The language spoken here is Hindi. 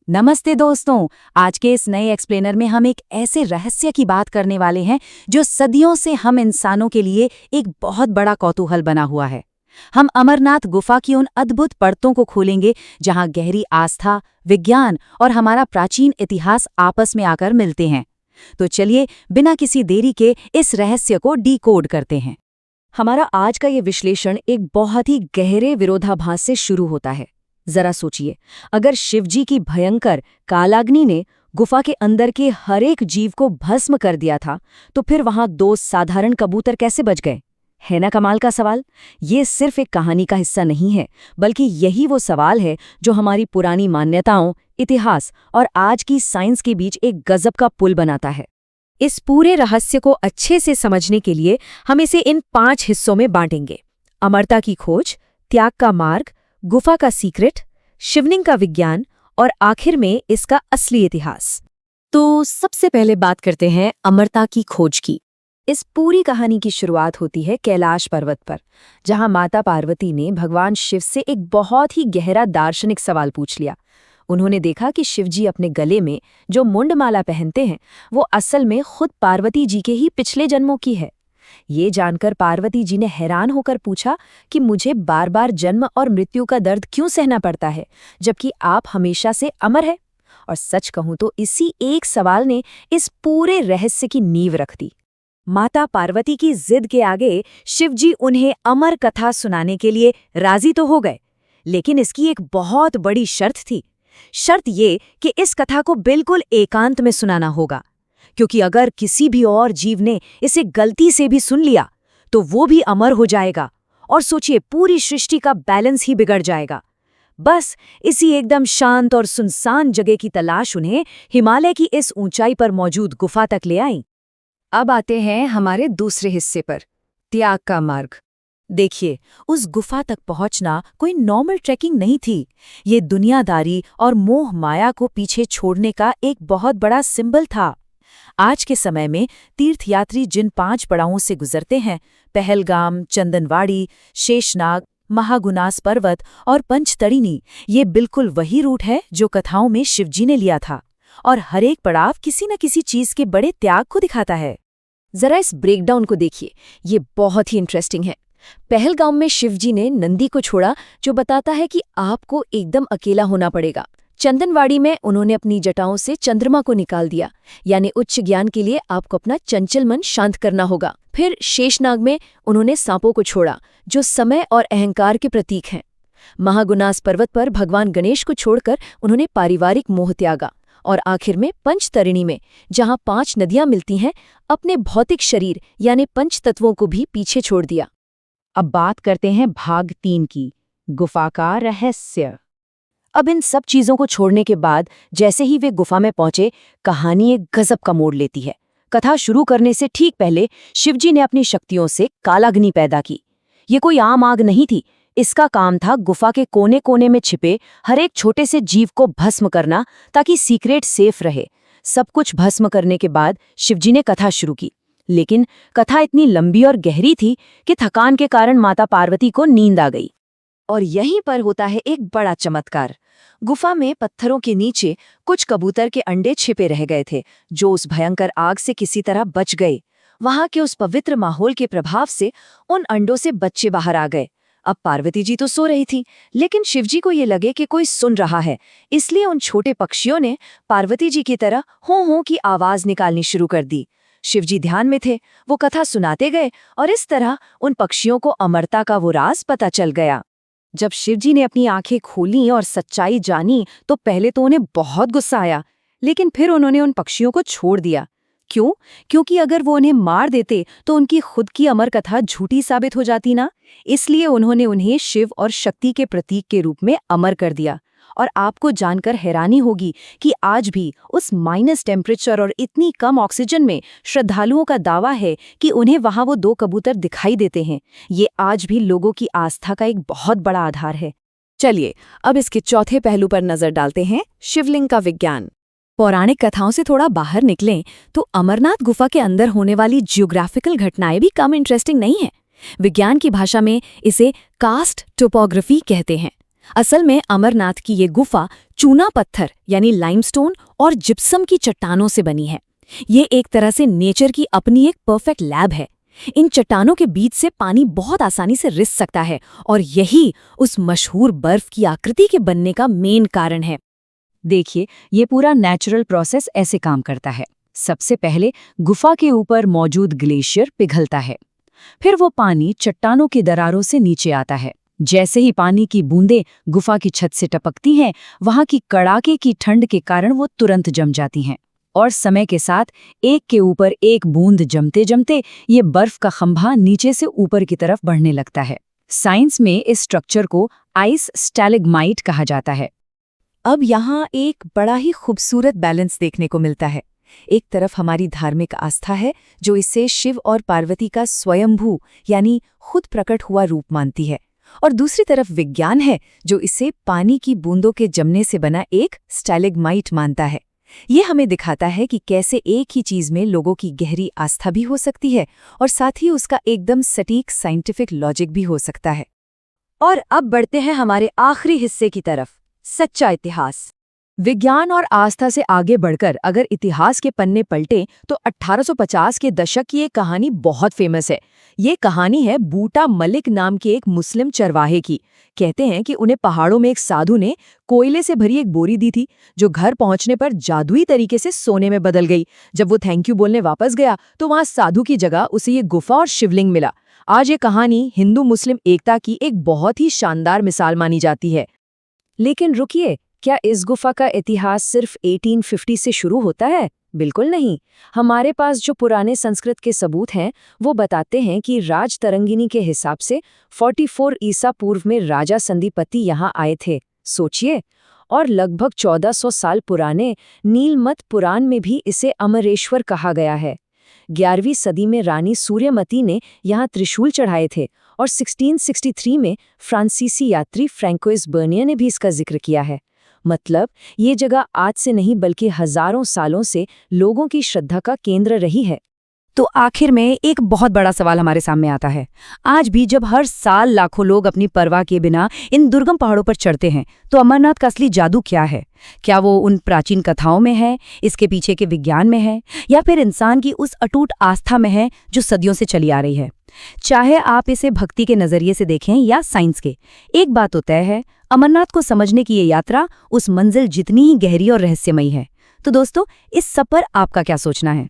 नमस्ते दोस्तों। आज के इस नए एक्सप्लेनर में हम एक ऐसे रहस्य की बात करने वाले हैं जो सदियों से हम इंसानों के लिए एक बहुत बड़ा कौतूहल बना हुआ है। हम अमरनाथ गुफा की उन अद्भुत परतों को खोलेंगे जहां गहरी आस्था, विज्ञान और हमारा प्राचीन इतिहास आपस में आकर मिलते हैं। तो चलिए बिना किसी देरी के इस रहस्य को डीकोड करते हैं। हमारा आज का ये विश्लेषण एक बहुत ही गहरे विरोधाभास से शुरू होता है। जरा सोचिए, अगर शिवजी की भयंकर कालाग्नि ने गुफा के अंदर के हर एक जीव को भस्म कर दिया था, तो फिर वहां दो साधारण कबूतर कैसे बच गए? है ना कमाल का सवाल। ये सिर्फ एक कहानी का हिस्सा नहीं है, बल्कि यही वो सवाल है जो हमारी पुरानी मान्यताओं, इतिहास और आज की साइंस के बीच एक गजब का पुल बनाता है। इस पूरे रहस्य को अच्छे से समझने के लिए हम इसे इन 5 हिस्सों में बांटेंगे: अमरता की खोज, त्याग का मार्ग, गुफा का सीक्रेट, शिवलिंग का विज्ञान और आखिर में इसका असली इतिहास। तो सबसे पहले बात करते हैं अमरता की खोज की। इस पूरी कहानी की शुरुआत होती है कैलाश पर्वत पर, जहां माता पार्वती ने भगवान शिव से एक बहुत ही गहरा दार्शनिक सवाल पूछ लिया। उन्होंने देखा कि शिवजी अपने गले में जो मुंडमाला पहनते हैं वो असल में खुद पार्वती जी के ही पिछले जन्मों की है। ये जानकर पार्वती जी ने हैरान होकर पूछा कि मुझे बार बार जन्म और मृत्यु का दर्द क्यों सहना पड़ता है, जबकि आप हमेशा से अमर है। और सच कहूं तो इसी एक सवाल ने इस पूरे रहस्य की नींव रख दी। माता पार्वती की जिद के आगे शिवजी उन्हें अमर कथा सुनाने के लिए राजी तो हो गए, लेकिन इसकी एक बहुत बड़ी शर्त थी। शर्त ये कि इस कथा को बिल्कुल एकांत में सुनाना होगा, क्योंकि अगर किसी भी और जीव ने इसे गलती से भी सुन लिया तो वो भी अमर हो जाएगा और सोचिए पूरी सृष्टि का बैलेंस ही बिगड़ जाएगा। बस इसी एकदम शांत और सुनसान जगह की तलाश उन्हें हिमालय की इस ऊंचाई पर मौजूद गुफा तक ले आई। अब आते हैं हमारे दूसरे हिस्से पर, त्याग का मार्ग। देखिए, उस गुफा तक पहुंचना कोई नॉर्मल ट्रैकिंग नहीं थी। ये दुनियादारी और मोह माया को पीछे छोड़ने का एक बहुत बड़ा सिंबल था। आज के समय में तीर्थयात्री जिन 5 पड़ावों से गुजरते हैं, पहलगाम, चंदनवाड़ी, शेषनाग, महागुनास पर्वत और पंचतड़िनी, ये बिल्कुल वही रूट है जो कथाओं में शिवजी ने लिया था। और हर एक पड़ाव किसी न किसी चीज के बड़े त्याग को दिखाता है। जरा इस ब्रेकडाउन को देखिए, ये बहुत ही इंटरेस्टिंग है। पहलगाम में शिवजी ने नंदी को छोड़ा, जो बताता है कि आपको एकदम अकेला होना पड़ेगा। चंदनवाड़ी में उन्होंने अपनी जटाओं से चंद्रमा को निकाल दिया, यानी उच्च ज्ञान के लिए आपको अपना चंचल मन शांत करना होगा। फिर शेषनाग में उन्होंने सांपों को छोड़ा, जो समय और अहंकार के प्रतीक हैं। महागुनास पर्वत पर भगवान गणेश को छोड़कर उन्होंने पारिवारिक मोह त्यागा। और आखिर में पंचतरिणी में, जहां 5 नदियां मिलती हैं, अपने भौतिक शरीर यानी पंच तत्वों को भी पीछे छोड़ दिया। अब बात करते हैं भाग 3 की, गुफा का रहस्य। अब इन सब चीजों को छोड़ने के बाद जैसे ही वे गुफा में पहुंचे, कहानी एक गजब का मोड़ लेती है। कथा शुरू करने से ठीक पहले शिवजी ने अपनी शक्तियों से कालाग्नि पैदा की। ये कोई आम आग नहीं थी, इसका काम था गुफा के कोने कोने में छिपे हर एक छोटे से जीव को भस्म करना, ताकि सीक्रेट सेफ रहे। सब कुछ भस्म करने के बाद शिवजी ने कथा शुरू की, लेकिन कथा इतनी लंबी और गहरी थी कि थकान के कारण माता पार्वती को नींद आ गई। और यहीं पर होता है एक बड़ा चमत्कार। गुफा में पत्थरों के नीचे कुछ कबूतर के अंडे छिपे रह गए थे, जो उस भयंकर आग से किसी तरह बच गए। वहां के उस पवित्र माहौल के प्रभाव से उन अंडों से बच्चे बाहर आ गए। अब पार्वती जी तो सो रही थी, लेकिन शिवजी को ये लगे कि कोई सुन रहा है, इसलिए उन छोटे पक्षियों ने पार्वती जी की तरह हों हों की आवाज निकालनी शुरू कर दी। शिवजी ध्यान में थे, वो कथा सुनाते गए और इस तरह उन पक्षियों को अमरता का वो राज पता चल गया। जब शिवजी ने अपनी आंखें खोलीं और सच्चाई जानी तो पहले तो उन्हें बहुत गुस्सा आया, लेकिन फिर उन्होंने उन पक्षियों को छोड़ दिया। क्यों? क्योंकि अगर वो उन्हें मार देते तो उनकी खुद की अमर कथा झूठी साबित हो जाती ना। इसलिए उन्होंने उन्हें शिव और शक्ति के प्रतीक के रूप में अमर कर दिया। और आपको जानकर हैरानी होगी कि आज भी उस माइनस टेम्परेचर और इतनी कम ऑक्सीजन में श्रद्धालुओं का दावा है कि उन्हें वहां वो 2 कबूतर दिखाई देते हैं। ये आज भी लोगों की आस्था का एक बहुत बड़ा आधार है। चलिए अब इसके चौथे पहलू पर नजर डालते हैं, शिवलिंग का विज्ञान। पौराणिक कथाओं से थोड़ा बाहर निकलें तो अमरनाथ गुफा के अंदर होने वाली जियोग्राफिकल घटनाएं भी कम इंटरेस्टिंग नहीं हैं। विज्ञान की भाषा में इसे कास्ट टोपोग्राफी कहते हैं। असल में अमरनाथ की ये गुफा चूना पत्थर यानी लाइमस्टोन और जिप्सम की चट्टानों से बनी है। ये एक तरह से नेचर की अपनी एक परफेक्ट लैब है। इन चट्टानों के बीच से पानी बहुत आसानी से रिस सकता है और यही उस मशहूर बर्फ की आकृति के बनने का मेन कारण है। देखिए, ये पूरा नेचुरल प्रोसेस ऐसे काम करता है। सबसे पहले गुफा के ऊपर मौजूद ग्लेशियर पिघलता है। फिर वो पानी चट्टानों की दरारों से नीचे आता है। जैसे ही पानी की बूंदें गुफा की छत से टपकती हैं, वहां की कड़ाके की ठंड के कारण वो तुरंत जम जाती हैं। और समय के साथ एक के ऊपर एक बूंद जमते जमते ये बर्फ का खंभा नीचे से ऊपर की तरफ बढ़ने लगता है। साइंस में इस स्ट्रक्चर को आइस स्टैलेग्माइट कहा जाता है। अब यहाँ एक बड़ा ही खूबसूरत बैलेंस देखने को मिलता है। एक तरफ हमारी धार्मिक आस्था है जो इसे शिव और पार्वती का स्वयंभू यानी खुद प्रकट हुआ रूप मानती है, और दूसरी तरफ विज्ञान है जो इसे पानी की बूंदों के जमने से बना एक स्टैलेग्माइट मानता है। ये हमें दिखाता है कि कैसे एक ही चीज में लोगों की गहरी आस्था भी हो सकती है और साथ ही उसका एकदम सटीक साइंटिफिक लॉजिक भी हो सकता है। और अब बढ़ते हैं हमारे आखिरी हिस्से की तरफ, सच्चा इतिहास। विज्ञान और आस्था से आगे बढ़कर अगर इतिहास के पन्ने पलटे तो 1850 के दशक की एक कहानी बहुत फेमस है। ये कहानी है बूटा मलिक नाम के एक मुस्लिम चरवाहे की। कहते हैं कि उन्हें पहाड़ों में एक साधु ने कोयले से भरी एक बोरी दी थी, जो घर पहुंचने पर जादुई तरीके से सोने में बदल गई। जब वो थैंक यू बोलने वापस गया तो वहां साधु की जगह उसे ये गुफा और शिवलिंग मिला। आज ये कहानी हिंदू मुस्लिम एकता की एक बहुत ही शानदार मिसाल मानी जाती है। लेकिन रुकिए, क्या इस गुफा का इतिहास सिर्फ 1850 से शुरू होता है? बिल्कुल नहीं। हमारे पास जो पुराने संस्कृत के सबूत हैं वो बताते हैं कि राज तरंगिनी के हिसाब से 44 ईसा पूर्व में राजा संदीपति यहाँ आए थे। सोचिए, और लगभग 1400 साल पुराने नीलमत पुराण में भी इसे अमरेश्वर कहा गया है। 11वीं सदी में रानी सूर्यमती ने यहाँ त्रिशूल चढ़ाए थे और 1663 में फ्रांसीसी यात्री फ्रैंकोइस बर्नियर ने भी इसका जिक्र किया है। मतलब ये जगह आज से नहीं बल्कि हजारों सालों से लोगों की श्रद्धा का केंद्र रही है। तो आखिर में एक बहुत बड़ा सवाल हमारे सामने आता है। आज भी जब हर साल लाखों लोग अपनी परवाह किए बिना इन दुर्गम पहाड़ों पर चढ़ते हैं, तो अमरनाथ का असली जादू क्या है? क्या वो उन प्राचीन कथाओं में है, इसके पीछे के विज्ञान में है, या फिर इंसान की उस अटूट आस्था में है जो सदियों से चली आ रही है? चाहे आप इसे भक्ति के नजरिए से देखें या साइंस के, एक बात तो तय है, अमरनाथ को समझने की ये यात्रा उस मंजिल जितनी ही गहरी और रहस्यमयी है। तो दोस्तों, इस सब पर आपका क्या सोचना है?